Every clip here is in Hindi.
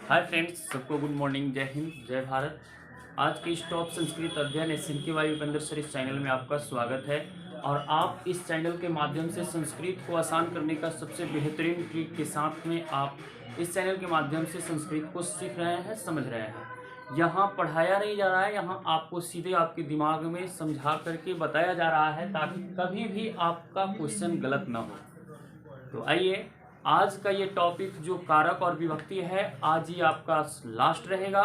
हाय फ्रेंड्स, सबको गुड मॉर्निंग। जय हिंद, जय भारत। आज के इस टॉप संस्कृत अध्ययन SNK वाई उपेंद्र सर इस चैनल में आपका स्वागत है। और आप इस चैनल के माध्यम से संस्कृत को आसान करने का सबसे बेहतरीन ट्रिक के साथ में आप इस चैनल के माध्यम से संस्कृत को सीख रहे हैं, समझ रहे हैं। यहाँ पढ़ाया नहीं जा रहा है, यहाँ आपको सीधे आपके दिमाग में समझा करके बताया जा रहा है ताकि कभी भी आपका क्वेश्चन गलत ना हो। तो आइए, आज का ये टॉपिक जो कारक और विभक्ति है, आज ही आपका लास्ट रहेगा।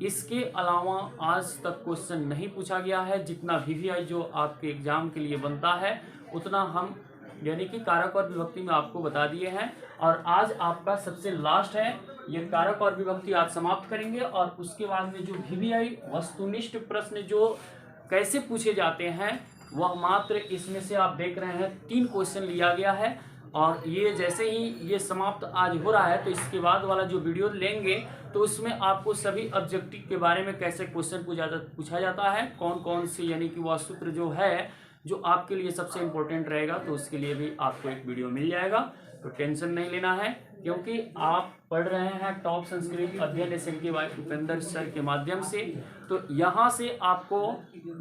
इसके अलावा आज तक क्वेश्चन नहीं पूछा गया है। जितना VVI जो आपके एग्जाम के लिए बनता है उतना हम यानी कि कारक और विभक्ति में आपको बता दिए हैं। और आज आपका सबसे लास्ट है, ये कारक और विभक्ति आज समाप्त करेंगे। और उसके बाद में जो VVI वस्तुनिष्ठ प्रश्न जो कैसे पूछे जाते हैं वह मात्र इसमें से आप देख रहे हैं 3 क्वेश्चन लिया गया है। और ये जैसे ही ये समाप्त आज हो रहा है तो इसके बाद वाला जो वीडियो लेंगे तो उसमें आपको सभी ऑब्जेक्टिव के बारे में कैसे क्वेश्चन पूछा जाता है, कौन कौन से यानी कि वह सूत्र जो है जो आपके लिए सबसे इम्पोर्टेंट रहेगा, तो उसके लिए भी आपको एक वीडियो मिल जाएगा। तो टेंशन नहीं लेना है, क्योंकि आप पढ़ रहे हैं टॉप संस्कृत अध्ययन SNK वाई उपेंद्र सर के माध्यम से। तो यहाँ से आपको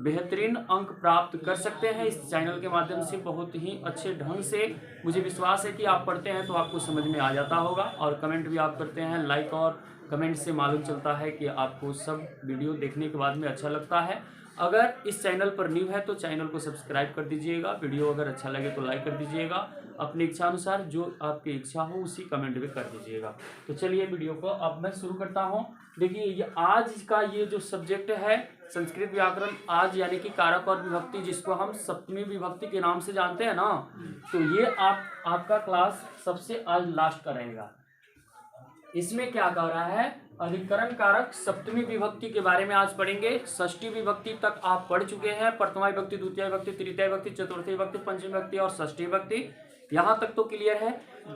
बेहतरीन अंक प्राप्त कर सकते हैं इस चैनल के माध्यम से बहुत ही अच्छे ढंग से। मुझे विश्वास है कि आप पढ़ते हैं तो आपको समझ में आ जाता होगा। और कमेंट भी आप करते हैं, लाइक और कमेंट से मालूम चलता है कि आपको सब वीडियो देखने के बाद में अच्छा लगता है। अगर इस चैनल पर न्यू है तो चैनल को सब्सक्राइब कर दीजिएगा। वीडियो अगर अच्छा लगे तो लाइक कर दीजिएगा। अपनी इच्छा अनुसार जो आपकी इच्छा हो उसी कमेंट भी कर दीजिएगा। तो चलिए वीडियो को अब मैं शुरू करता हूँ। देखिए, ये आज का ये जो सब्जेक्ट है संस्कृत व्याकरण, आज यानी कि कारक और विभक्ति, जिसको हम सप्तमी विभक्ति के नाम से जानते हैं ना, तो ये आपका क्लास सबसे आज लास्ट का रहेगा। इसमें क्या कह रहा है, अधिकरण कारक सप्तमी विभक्ति के बारे में आज पढ़ेंगे। षष्ठी विभक्ति तक आप पढ़ चुके हैं। प्रथमा विभक्ति, द्वितीय विभक्ति, तृतीय विभक्ति, चतुर्थी विभक्ति, पंचमी विभक्ति और षष्ठी विभक्ति, यहाँ तक तो क्लियर है।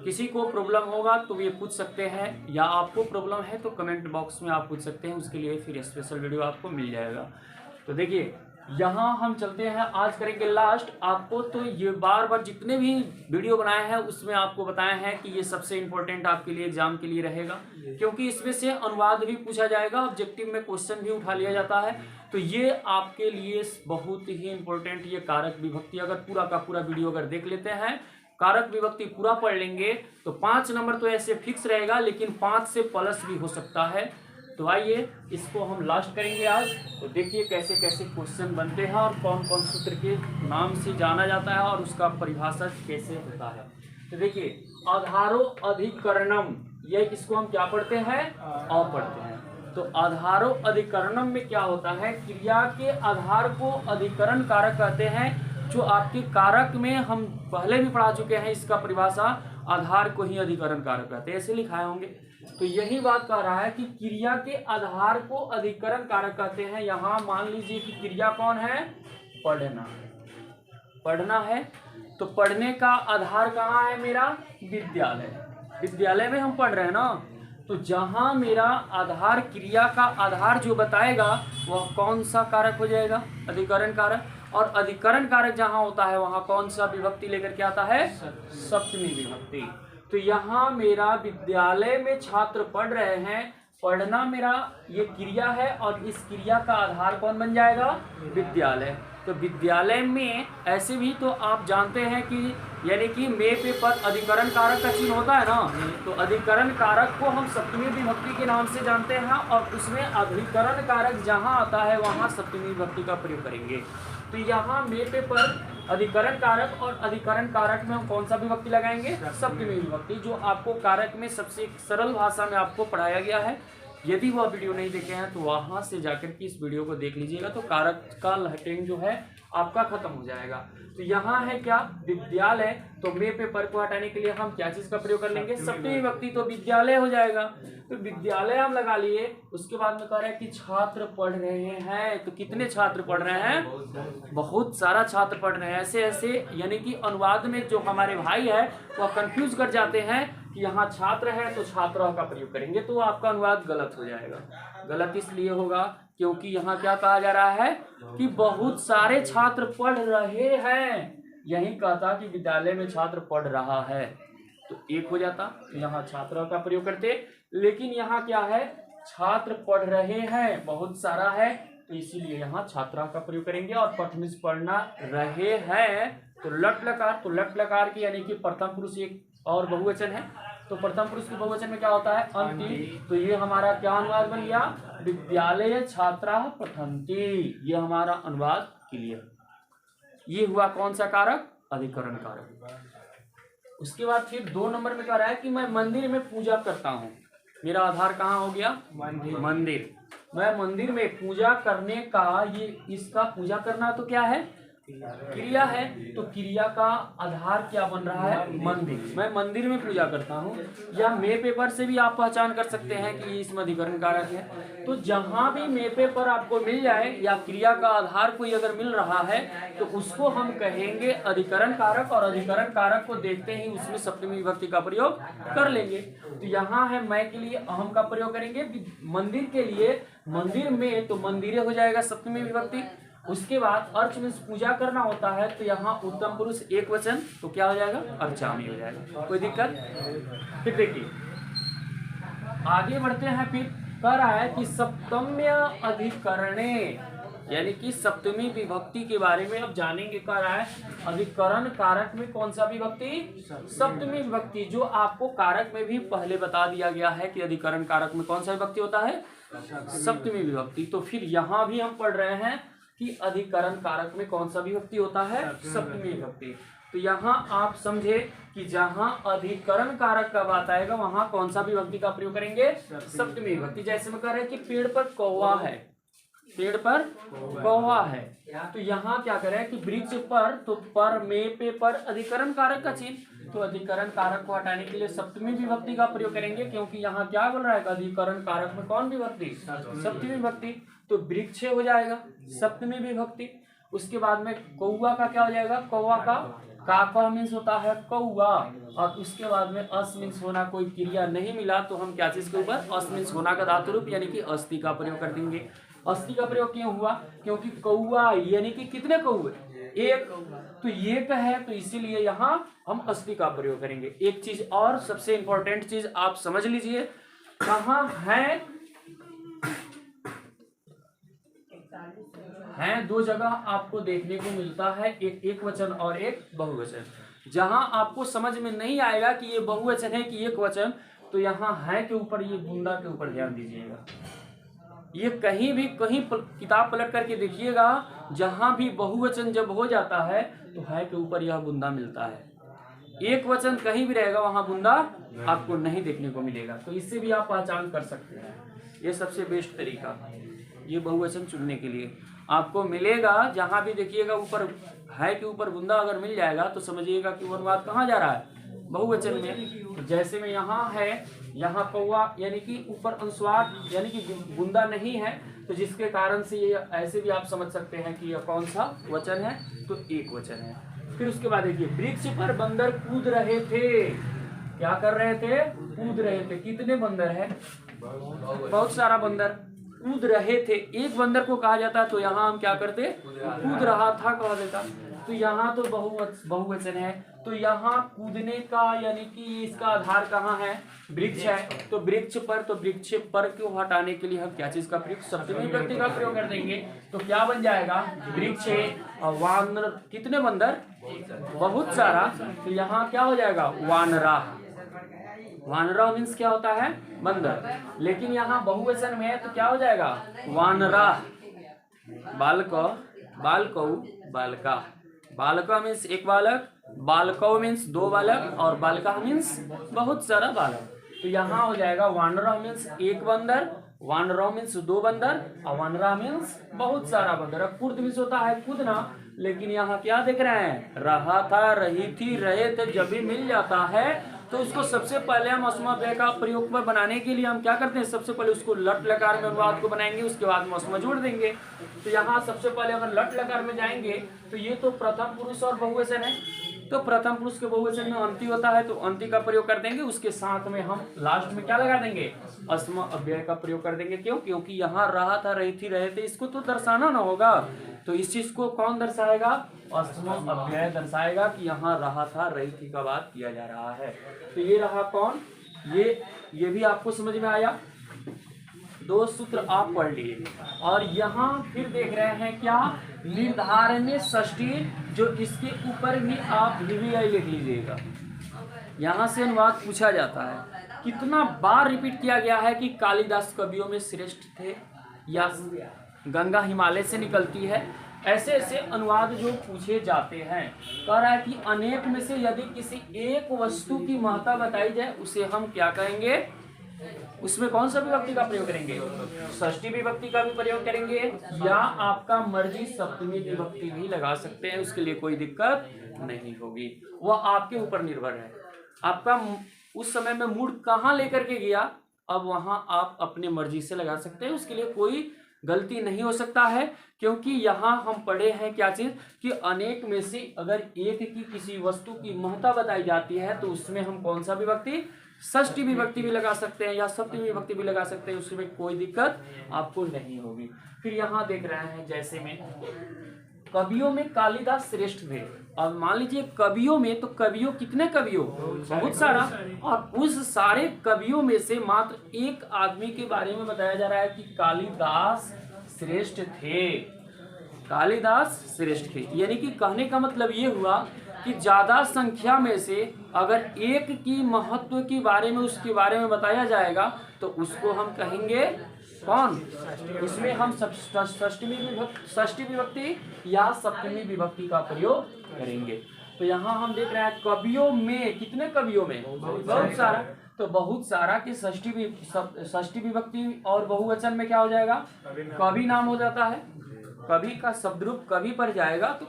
किसी को प्रॉब्लम होगा तो ये पूछ सकते हैं, या आपको प्रॉब्लम है तो कमेंट बॉक्स में आप पूछ सकते हैं, उसके लिए फिर स्पेशल वीडियो आपको मिल जाएगा। तो देखिए, यहाँ हम चलते हैं, आज करेंगे लास्ट। आपको तो ये बार बार जितने भी वीडियो बनाए हैं उसमें आपको बताया है कि ये सबसे इंपॉर्टेंट आपके लिए एग्जाम के लिए रहेगा, क्योंकि इसमें से अनुवाद भी पूछा जाएगा, ऑब्जेक्टिव में क्वेश्चन भी उठा लिया जाता है। तो ये आपके लिए बहुत ही इंपॉर्टेंट ये कारक विभक्ति, अगर पूरा का पूरा वीडियो अगर देख लेते हैं, कारक विभक्ति पूरा पढ़ लेंगे तो 5 नंबर तो ऐसे फिक्स रहेगा, लेकिन 5 से प्लस भी हो सकता है। तो आइए, इसको हम लास्ट करेंगे आज। तो देखिए कैसे कैसे क्वेश्चन बनते हैं और कौन कौन सूत्र के नाम से जाना जाता है और उसका परिभाषा कैसे होता है। तो देखिए, आधारो अधिकरणम, ये इसको हम क्या पढ़ते हैं, अ पढ़ते हैं। तो आधारो अधिकरणम में क्या होता है, क्रिया के आधार को अधिकरण कारक कहते हैं। जो आपके कारक में हम पहले भी पढ़ा चुके हैं, इसका परिभाषा आधार को ही अधिकरण कारक कहते हैं, ऐसे लिखाए होंगे। तो यही बात कह रहा है कि क्रिया के आधार को अधिकरण कारक कहते हैं। यहाँ मान लीजिए कि क्रिया कौन है, पढ़ना, पढ़ना है। तो पढ़ने का आधार कहाँ है मेरा, विद्यालय, विद्यालय में हम पढ़ रहे हैं ना। तो जहाँ मेरा आधार, क्रिया का आधार जो बताएगा वह कौन सा कारक हो जाएगा, अधिकरण कारक। और अधिकरण कारक जहाँ होता है वहाँ कौन सा विभक्ति लेकर के आता है, सप्तमी विभक्ति। तो यहाँ मेरा विद्यालय में छात्र पढ़ रहे हैं, पढ़ना मेरा ये क्रिया है और इस क्रिया का आधार कौन बन जाएगा, विद्यालय। तो विद्यालय में ऐसे भी तो आप जानते हैं कि यानी कि मे पे पर अधिकरण कारक का चिन्ह होता है ना, तो अधिकरण कारक को हम सप्तमी विभक्ति के नाम से जानते हैं। और उसमें अधिकरण कारक जहाँ आता है वहाँ सप्तमी विभक्ति का प्रयोग करेंगे। तो यहाँ मे पे पर अधिकरण कारक, और अधिकरण कारक में हम कौन सा विभक्ति लगाएंगे, सप्तमी विभक्ति, जो आपको कारक में सबसे सरल भाषा में आपको पढ़ाया गया है। यदि वह वीडियो नहीं देखे हैं तो वहां से जाकर के इस वीडियो को देख लीजिएगा, तो कारक का लहटेंग जो है आपका खत्म हो जाएगा। तो यहाँ है क्या, विद्यालय। तो मे पे पर को हटाने के लिए हम क्या चीज का प्रयोग कर लेंगे, सप्तमी विभक्ति, तो विद्यालय हो जाएगा। तो विद्यालय हम लगा लिए। उसके बाद में कह रहे हैं कि छात्र पढ़ रहे हैं। तो कितने छात्र पढ़ रहे हैं, बहुत सारा छात्र पढ़ रहे हैं। ऐसे ऐसे यानी कि अनुवाद में जो हमारे भाई है वह कंफ्यूज कर जाते हैं कि यहाँ छात्र है तो छात्रों का प्रयोग करेंगे, तो आपका अनुवाद गलत हो जाएगा। गलत इसलिए होगा क्योंकि यहाँ क्या कहा जा रहा है कि बहुत सारे छात्र पढ़ रहे हैं, यही कहता कि विद्यालय में छात्र पढ़ रहा है। तो एक हो जाता, तो यहाँ छात्रा का प्रयोग करते। लेकिन यहाँ क्या है, छात्र पढ़ रहे हैं बहुत सारा है, तो इसीलिए यहाँ छात्रा का प्रयोग करेंगे। और पठ मीन्स पढ़ना, रहे हैं तो लट लकार, तो लट लकार की यानी कि प्रथम पुरुष एक और बहुवचन है, तो प्रथम पुरुष के बहुवचन में क्या होता है, अंति। तो ये हमारा क्या अनुवाद बन गया, विद्यालय छात्रा पठन्ति, ये हमारा अनुवाद क्लियर। ये हुआ कौन सा कारक, अधिकरण कारक। उसके बाद फिर 2 नंबर में कह रहा है कि मैं मंदिर में पूजा करता हूँ। मेरा आधार कहाँ हो गया, मंदिर। मैं मंदिर में पूजा करने का, ये इसका पूजा करना तो क्या है, क्रिया है, तो क्रिया का आधार क्या बन रहा है, मंदिर। मैं मंदिर में पूजा करता हूँ। या मे पेपर से भी आप पहचान कर सकते हैं कि इसमें अधिकरण कारक है। तो जहां भी मे पेपर आपको मिल जाए या क्रिया का आधार कोई अगर मिल रहा है तो उसको हम कहेंगे अधिकरण कारक, और अधिकरण कारक को देखते ही उसमें सप्तमी विभक्ति का प्रयोग कर लेंगे। तो यहाँ है मैं के लिए अहम का प्रयोग करेंगे, मंदिर के लिए मंदिर में तो मंदिरे हो जाएगा सप्तमी विभक्ति। उसके बाद अर्च मीन्स पूजा करना होता है, तो यहाँ उत्तम पुरुष एक वचन, तो क्या हो जाएगा, अर्चामी हो जाएगा। कोई दिक्कत। फिर देखिए आगे बढ़ते हैं। फिर कह रहा है कि सप्तम्य अधिकरणे, यानी कि सप्तमी विभक्ति के बारे में अब जानेंगे। कह रहा है अधिकरण कारक में कौन सा विभक्ति, सप्तमी विभक्ति, जो आपको कारक में भी पहले बता दिया गया है कि अधिकरण कारक में कौन सा विभक्ति होता है, सप्तमी विभक्ति। तो फिर यहाँ भी हम पढ़ रहे हैं कि अधिकरण कारक में कौन सा विभक्ति होता है, सप्तमी विभक्ति। तो यहाँ आप समझे कि जहाँ अधिकरण कारक का बात आएगा वहां कौन सा विभक्ति का प्रयोग करेंगे, सप्तमी विभक्ति। जैसे मैं कह रहे हैं कि पेड़ पर कौवा है, पेड़ पर कौवा है, तो यहाँ क्या करें कि वृक्ष पर, तो पर में पे पर अधिकरण कारक का चिन्ह, तो अधिकरण कारक को हटाने के लिए सप्तमी विभक्ति का प्रयोग करेंगे, क्योंकि यहाँ क्या बोल रहा है, अधिकरण कारक में कौन विभक्ति, सप्तमी विभक्ति। तो वृक्ष हो जाएगा सप्तमी विभक्ति। उसके बाद में कौआ का क्या हो जाएगा, कौआ का मीन्स होता है कौआ, और उसके बाद में अस मीन्स होना, कोई क्रिया नहीं मिला तो हम क्या चीज के ऊपर, अस मीन्स होना का धातु रूप यानी कि अस्थि का प्रयोग कर देंगे। अस्थि का प्रयोग क्यों हुआ, क्योंकि कौआ यानी कि कितने कौए, एक, तो एक है, तो इसीलिए यहाँ हम अस्थि का प्रयोग करेंगे। एक चीज और सबसे इंपॉर्टेंट चीज आप समझ लीजिए, कहाँ है 2 जगह आपको देखने को मिलता है, एक वचन और एक बहुवचन। जहां आपको समझ में नहीं आएगा कि ये बहुवचन है कि एक वचन, तो यहाँ है के ऊपर, ये बूंदा के ऊपर ध्यान दीजिएगा। ये कहीं किताब पलट करके देखिएगा, जहां भी बहुवचन जब हो जाता है तो है के ऊपर यह बूंदा मिलता है। एक वचन कहीं भी रहेगा वहां बूंदा आपको नहीं देखने को मिलेगा। तो इससे भी आप पहचान कर सकते हैं। ये सबसे बेस्ट तरीका ये बहुवचन चुनने के लिए आपको मिलेगा। जहां भी देखिएगा ऊपर है के ऊपर बूंदा अगर मिल जाएगा तो समझिएगा कि वो अनुवाद कहाँ जा रहा है, बहुवचन में। जैसे में यहाँ है, यहाँ कौवा यानी कि ऊपर अनुस्वार यानी कि बूंदा नहीं है, तो जिसके कारण से ये ऐसे भी आप समझ सकते हैं कि यह कौन सा वचन है, तो एक वचन है। फिर उसके बाद देखिए, वृक्ष पर बंदर कूद रहे थे। क्या कर रहे थे, कूद रहे थे। कितने बंदर है, बहुत सारा बंदर कूद रहे थे। एक बंदर को कहा जाता तो यहाँ हम क्या करते, कूद रहा था कहा देता। तो यहाँ तो बहुवचन है, तो यहाँ कूदने का यानी कि इसका आधार कहाँ है, वृक्ष है। तो वृक्ष पर, तो वृक्ष पर को हटाने के लिए हम क्या चीज का प्रयोग, सप्तमी विभक्ति का प्रयोग कर देंगे। तो क्या बन जाएगा, वृक्ष वानर, कितने बंदर, बहुत सारा। तो यहाँ क्या हो जाएगा, वानरा। वानरा मीन्स क्या होता है, बंदर। लेकिन यहाँ बहुवचन में है तो क्या हो जाएगा, वानरा। बालको, बालकौ, बालका। बालका मीन्स एक बालक, बालकौ मीन्स 2 बालक, और बालका मीन्स बहुत सारा बालक। तो यहाँ हो जाएगा वानरा मीन्स एक बंदर, वानरा मीन्स 2 बंदर, और वानरा मीन्स बहुत सारा बंदर। कूद मीन्स होता है कूदना, लेकिन यहाँ क्या देख रहे हैं, रहा था, रही थी, रहे थे। जब भी मिल जाता है तो उसको सबसे पहले हम अस्मा व्यय का प्रयोग में बनाने के लिए हम क्या करते हैं, सबसे पहले उसको लट लकार में अनुवाद को बनाएंगे, उसके बाद में अस्मा जोड़ देंगे। तो यहाँ सबसे पहले अगर लट लकार में जाएंगे तो ये तो प्रथम पुरुष और बहुवचन है, तो प्रथम पुरुष के बहुवचन में अंति होता है तो अंति का प्रयोग कर देंगे, उसके साथ में हम लास्ट में क्या लगा देंगे, अस्म अव्यय का प्रयोग कर देंगे। क्यों? क्योंकि यहाँ रहा था, रही थी, रहे थे, इसको तो दर्शाना ना होगा, तो इस चीज को कौन दर्शाएगा, अस्म अव्यय दर्शाएगा कि यहाँ रहा था, रही थी का बात किया जा रहा है। तो ये रहा कौन, ये भी आपको समझ में आया। दो सूत्र आप पढ़ लिए और यहाँ फिर देख रहे हैं क्या, निर्धारण्य षष्ठी, जो इसके ऊपर भी आप VVI लिख लीजिएगा। यहाँ से अनुवाद पूछा जाता है, कितना बार रिपीट किया गया है कि कालिदास कवियों में श्रेष्ठ थे या गंगा हिमालय से निकलती है, ऐसे ऐसे अनुवाद जो पूछे जाते हैं। कह रहा है कि अनेक में से यदि किसी एक वस्तु की महत्ता बताई जाए उसे हम क्या कहेंगे, उसमें कौन सा विभक्ति का प्रयोग करेंगे, षष्ठी विभक्ति का भी प्रयोग करेंगे, या आपका मर्जी सप्तमी विभक्ति भी लगा सकते हैं, उसके लिए कोई दिक्कत नहीं होगी, वह आपके ऊपर निर्भर है। आपका उस समय में मूड कहाँ लेकर के गया, अब वहां आप अपने मर्जी से लगा सकते हैं, उसके लिए कोई गलती नहीं हो सकता है। क्योंकि यहाँ हम पढ़े हैं क्या चीज, कि अनेक में से अगर एक की किसी वस्तु की महत्ता बताई जाती है तो उसमें हम कौन सा विभक्ति, षष्ठी विभक्ति भी लगा सकते हैं या सप्तमी विभक्ति भी लगा सकते हैं, उसमें कोई दिक्कत आपको नहीं होगी। फिर यहाँ देख रहे हैं जैसे में कवियों में कालिदास श्रेष्ठ थे। अब मान लीजिए कवियों में, तो कवियों कितने कवियों, बहुत सारा, और उस सारे कवियों में से मात्र एक आदमी के बारे में बताया जा रहा है कि कालिदास श्रेष्ठ थे, कालिदास श्रेष्ठ थे। यानी कि कहने का मतलब ये हुआ कि ज्यादा संख्या में से अगर एक की महत्व के बारे में, उसके बारे में बताया जाएगा तो उसको हम कहेंगे कौन, इसमें हम षष्ठी विभक्ति या सप्तमी विभक्ति का प्रयोग करेंगे। तो यहाँ हम देख रहे हैं कवियों में, कितने कवियों में, बहुत सारा, तो बहुत सारा की षष्ठी विभक्ति और बहुवचन में क्या हो जाएगा, कवि नाम हो जाता है। कवि का शब्द रूप कवि पर जाएगा तो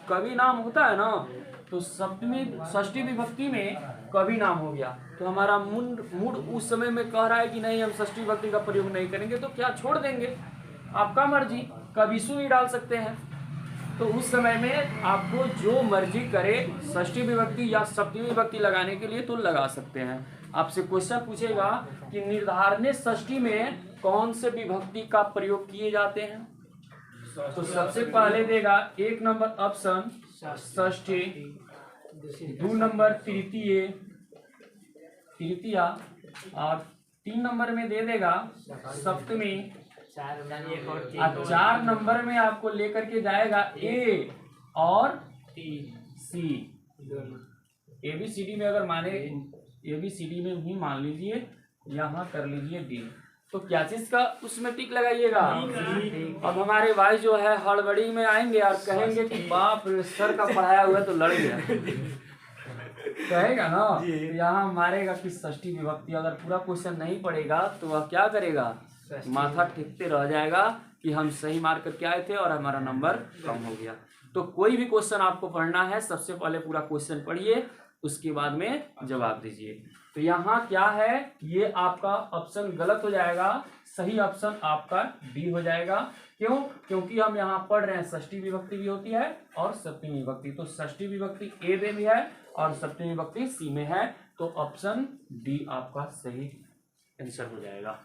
कवि नाम होता है ना, तो सप्तमी षष्ठी विभक्ति में कवि नाम हो गया। तो हमारा मूड उस समय में कह रहा है कि नहीं हम षष्ठी विभक्ति का प्रयोग नहीं करेंगे, तो क्या छोड़ देंगे, आपका मर्जी, कविसु ही डाल सकते हैं। तो उस समय में आपको जो मर्जी करे षष्ठी विभक्ति या सप्तमी विभक्ति लगाने के लिए तो लगा सकते हैं। आपसे क्वेश्चन पूछेगा कि निर्धारण्य षष्ठी में कौन से विभक्ति का प्रयोग किए जाते हैं, तो सबसे पहले देगा 1 नंबर ऑप्शन षष्ठी, 2 नंबर तृतीया, और 3 नंबर में दे देगा सप्तमी, 4 नंबर में आपको लेकर के जाएगा ए और सी। ABCD में अगर माने, ABCD में ही मान लीजिए, यहाँ कर लीजिए डी, तो क्या चीज का उसमें टिक लगाइएगा। अब हमारे भाई जो है हड़बड़ी में आएंगे और कहेंगे कि बाप रे सर का पढ़ाया हुआ तो लड़ गया, कहेगा ना, यहाँ मारेगा कि षष्ठी विभक्ति। अगर पूरा क्वेश्चन नहीं पढ़ेगा तो वह क्या करेगा, माथा टेकते रह जाएगा कि हम सही मार्क करके आए थे और हमारा नंबर कम हो गया। तो कोई भी क्वेश्चन आपको पढ़ना है, सबसे पहले पूरा क्वेश्चन पढ़िए, उसके बाद में जवाब दीजिए। तो यहाँ क्या है, ये आपका ऑप्शन गलत हो जाएगा, सही ऑप्शन आपका डी हो जाएगा। क्यों? क्योंकि हम यहाँ पढ़ रहे हैं षष्ठी विभक्ति भी होती है और सप्तमी विभक्ति, तो षष्ठी विभक्ति ए में भी है और सप्तमी विभक्ति सी में है, तो ऑप्शन डी आपका सही आंसर हो जाएगा।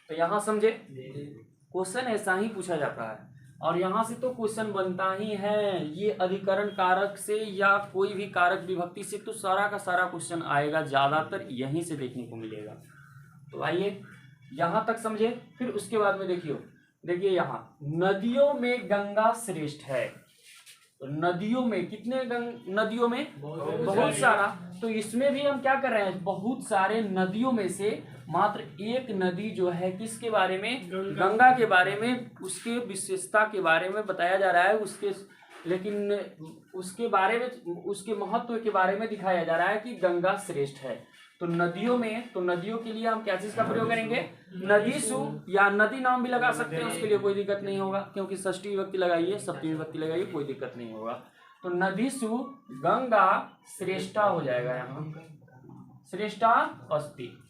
तो यहाँ समझे, क्वेश्चन ऐसा ही पूछा जाता है और यहाँ से तो क्वेश्चन बनता ही है। ये अधिकरण कारक से या कोई भी कारक विभक्ति से तो सारा का सारा क्वेश्चन आएगा, ज्यादातर यहीं से देखने को मिलेगा। तो आइए यहाँ तक समझे, फिर उसके बाद में देखिए यहाँ नदियों में गंगा श्रेष्ठ है। तो नदियों में कितने नदियों में बहुत सारा, तो इसमें भी हम क्या कर रहे हैं, बहुत सारे नदियों में से मात्र एक नदी जो है किसके बारे में, गंगा के बारे में, उसके विशेषता के बारे में बताया जा रहा है, लेकिन उसके बारे में, उसके महत्व के बारे में दिखाया जा रहा है कि गंगा श्रेष्ठ है। तो नदियों में, तो नदियों के लिए हम क्या चीज का प्रयोग करेंगे, नदीसु या नदी नाम भी लगा सकते हैं, उसके लिए कोई दिक्कत नहीं होगा, क्योंकि षष्ठी विभक्ति लगाइए सप्तमी विभक्ति लगाइए कोई दिक्कत नहीं होगा। तो नदीसु गंगा श्रेष्ठा हो जाएगा, यहाँ श्रेष्ठा अस्ति।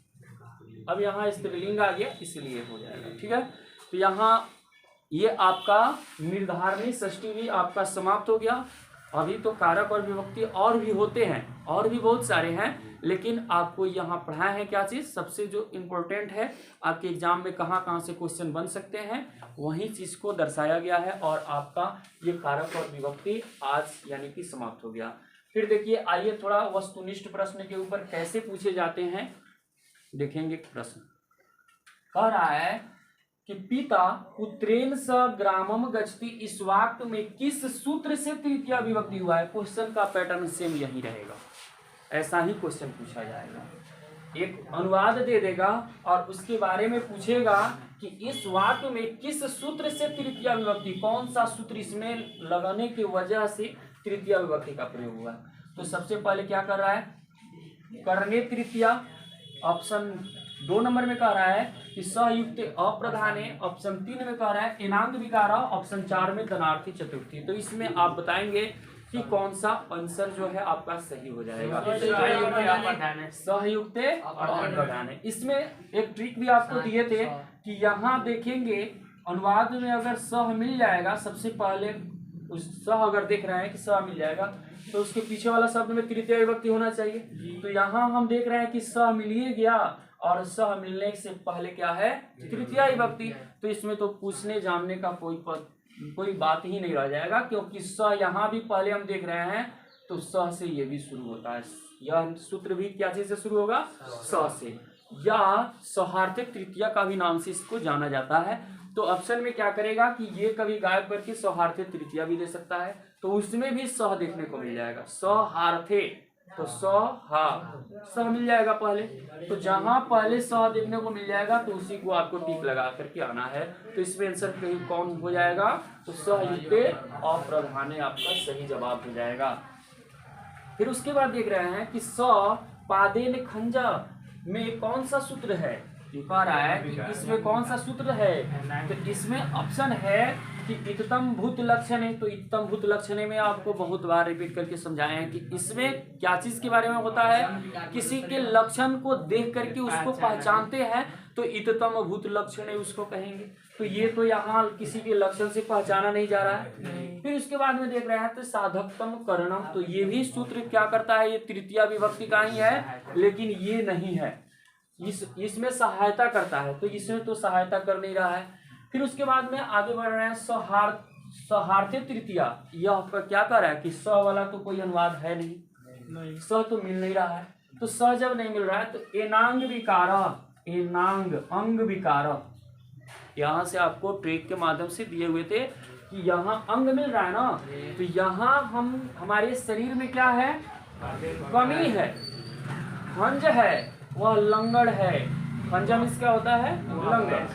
अब यहाँ स्त्रीलिंग आ गया इसलिए हो जाएगा, ठीक है। तो यहाँ ये आपका निर्धारणी षष्ठी भी आपका समाप्त हो गया। अभी तो कारक और विभक्ति और भी होते हैं, और भी बहुत सारे हैं, लेकिन आपको यहाँ पढ़ा है क्या चीज़, सबसे जो इम्पोर्टेंट है आपके एग्जाम में कहाँ कहाँ से क्वेश्चन बन सकते हैं वही चीज़ को दर्शाया गया है। और आपका ये कारक और विभक्ति आज यानी कि समाप्त हो गया। फिर देखिए, आइए थोड़ा वस्तुनिष्ठ प्रश्न के ऊपर कैसे पूछे जाते हैं देखेंगे। प्रश्न कह रहा है कि पिता पुत्रेण स ग्रामम गच्छति, इस वाक्य में किस सूत्र से तृतीया विभक्ति हुआ है। क्वेश्चन का पैटर्न सेम यही रहेगा, ऐसा ही क्वेश्चन पूछा जाएगा। एक अनुवाद दे देगा और उसके बारे में पूछेगा कि इस वाक्य में किस सूत्र से तृतीया विभक्ति, कौन सा सूत्र इसमें लगाने की वजह से तृतीया विभक्ति का प्रयोग हुआ। तो सबसे पहले क्या कर रहा है, करने तृतीया, ऑप्शन 2 नंबर में कह रहा है कि सयुक्त अप्रधाने, ऑप्शन 3 में कह रहा है एनांग विकार, ऑप्शन 4 में धनार्थी चतुर्थी। तो इसमें आप बताएंगे कि कौन सा आंसर जो है आपका सही हो जाएगा। सहयुक्त अप्रधाने। इसमें एक ट्रिक भी आपको दिए थे कि यहाँ देखेंगे अनुवाद में अगर सह मिल जाएगा, सबसे पहले उस सह अगर देख रहे हैं कि सह मिल जाएगा तो उसके पीछे वाला शब्द में तृतीय विभक्ति होना चाहिए। तो यहाँ हम देख रहे हैं कि सह मिल ही गया और सह मिलने से पहले क्या है, तृतीय विभक्ति। तो इसमें तो पूछने जानने का कोई बात ही नहीं रह जाएगा, क्योंकि स यहाँ भी पहले हम देख रहे हैं तो स से ये भी शुरू होता है। यह सूत्र भी क्या चीज से शुरू होगा, स से, या सौहार्थिक तृतीया का भी नाम से इसको जाना जाता है। तो ऑप्शन में क्या करेगा कि ये कभी गायब करके सौहार्थिक तृतीया भी दे सकता है, तो उसमें भी सह देखने को मिल जाएगा। सौहार्थे, तो सह मिल जाएगा पहले। तो जहां पहले सह देखने को मिल जाएगा तो उसी को आपको टिक लगा करके आना है। तो इसमें आंसर कहीं कौन हो जाएगा, तो सहयुक्त अप्रधाने आपका सही जवाब हो जाएगा। फिर उसके बाद देख रहे हैं कि स पादेन खंज में कौन सा सूत्र है, कह रहा है कि इसमें कौन सा सूत्र है। तो इसमें ऑप्शन है कि इततम भूत लक्षण है। तो इततम भूत लक्षण में आपको बहुत बार रिपीट करके समझाए हैं कि इसमें क्या चीज के बारे में होता है, किसी के लक्षण को देख करके उसको पहचानते हैं तो इततम भूत लक्षण है उसको कहेंगे। तो ये तो यहाँ किसी के लक्षण से पहचाना नहीं जा रहा है। फिर उसके बाद में देख रहे हैं तो साधकतम करणम, तो ये भी सूत्र क्या करता है, ये तृतीया विभक्ति का ही है, लेकिन ये नहीं है, इसमें सहायता करता है। तो इसमें तो सहायता कर नहीं रहा है। फिर उसके बाद में आगे बढ़ रहे हैं सौहार्थे तृतीया। यह आपका क्या कर रहा है कि स वाला तो कोई अनुवाद है नहीं, स तो मिल नहीं रहा है। तो स जब नहीं मिल रहा है तो एनांग विकार, एनांग अंग विकार, यहाँ से आपको ट्रिक के माध्यम से दिए हुए थे कि यहाँ अंग मिल रहा है ना, तो यहाँ हमारे शरीर में क्या है, कमी है, खंज है, वह लंगड़ है। खंजा मीन्स क्या होता है, लंगड़।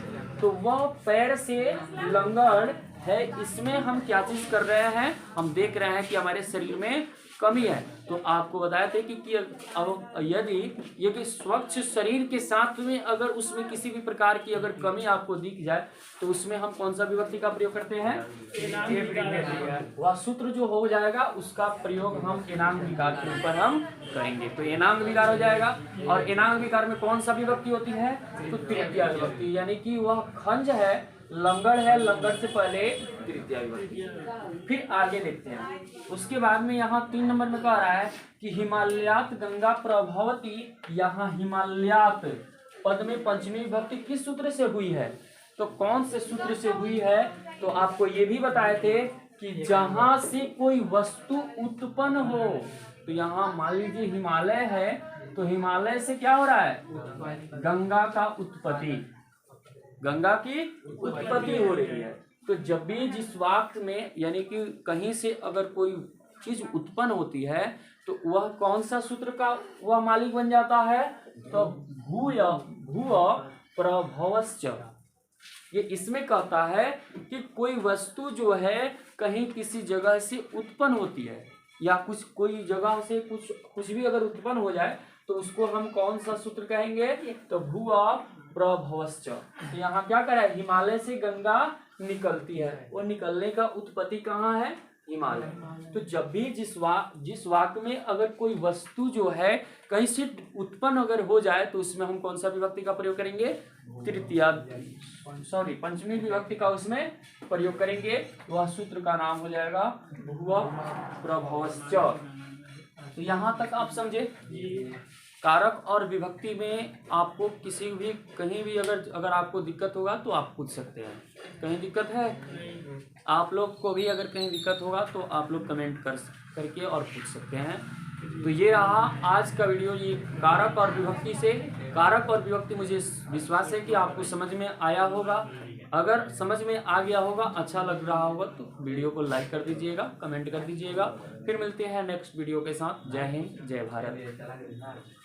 तो वह पैर से लंगड़ है। इसमें हम क्या चीज कर रहे हैं, हम देख रहे हैं कि हमारे शरीर में कमी है। तो आपको बताया थे कि अब यदि ये कि स्वच्छ शरीर के साथ में अगर उसमें किसी भी प्रकार की अगर कमी आपको दिख जाए तो उसमें हम कौन सा विभक्ति का प्रयोग करते हैं, वह सूत्र जो हो जाएगा उसका प्रयोग हम एनांग विकार के ऊपर हम करेंगे। तो एनांग विकार हो जाएगा। और एनांग विकार में कौन सा विभक्ति होती है, तो तृतीया विभक्ति, यानी कि वह खंज है, लंगड़ है, लंगड़ से पहले तृतीया विभक्ति। फिर आगे देखते हैं। उसके बाद में यहाँ 3 नंबर में कह रहा है कि हिमालयात गंगा प्रभवती। यहाँ हिमालयात पद में पंचमी विभक्ति किस सूत्र से हुई है, तो कौन से सूत्र से हुई है। तो आपको ये भी बताए थे कि जहां से कोई वस्तु उत्पन्न हो, तो यहाँ मान लीजिए हिमालय है, तो हिमालय से क्या हो रहा है, गंगा का उत्पत्ति, गंगा की उत्पत्ति हो रही है। तो जब भी जिस वाक्य में यानी कि कहीं से अगर कोई चीज उत्पन्न होती है तो वह कौन सा सूत्र का वह मालिक बन जाता है, तो भूय प्रभवश्च। ये इसमें कहता है कि कोई वस्तु जो है कहीं किसी जगह से उत्पन्न होती है, या कोई जगह से कुछ भी अगर उत्पन्न हो जाए तो उसको हम कौन सा सूत्र कहेंगे, तो भूय प्रभवश्च। तो यहाँ क्या करा है, हिमालय से गंगा निकलती है, वो निकलने का उत्पत्ति कहाँ है, हिमालय। तो जब भी जिस वाक्य में अगर कोई वस्तु जो है कहीं से उत्पन्न अगर हो जाए तो उसमें हम कौन सा विभक्ति का प्रयोग करेंगे? पंचमी विभक्ति का उसमें प्रयोग करेंगे। वह सूत्र का नाम हो जाएगा भुवः प्रभवश्च। तो यहाँ तक आप समझे। कारक और विभक्ति में आपको किसी भी कहीं भी अगर आपको दिक्कत होगा तो आप पूछ सकते हैं। कहीं दिक्कत है आप लोग को भी, अगर कहीं दिक्कत होगा तो आप लोग कमेंट करके और पूछ सकते हैं। तो ये रहा आज का वीडियो, ये कारक और विभक्ति से। कारक और विभक्ति मुझे विश्वास है कि आपको समझ में आया होगा। अगर समझ में आ गया होगा, अच्छा लग रहा होगा तो वीडियो को लाइक कर दीजिएगा, कमेंट कर दीजिएगा। फिर मिलते हैं नेक्स्ट वीडियो के साथ। जय हिंद, जय भारत।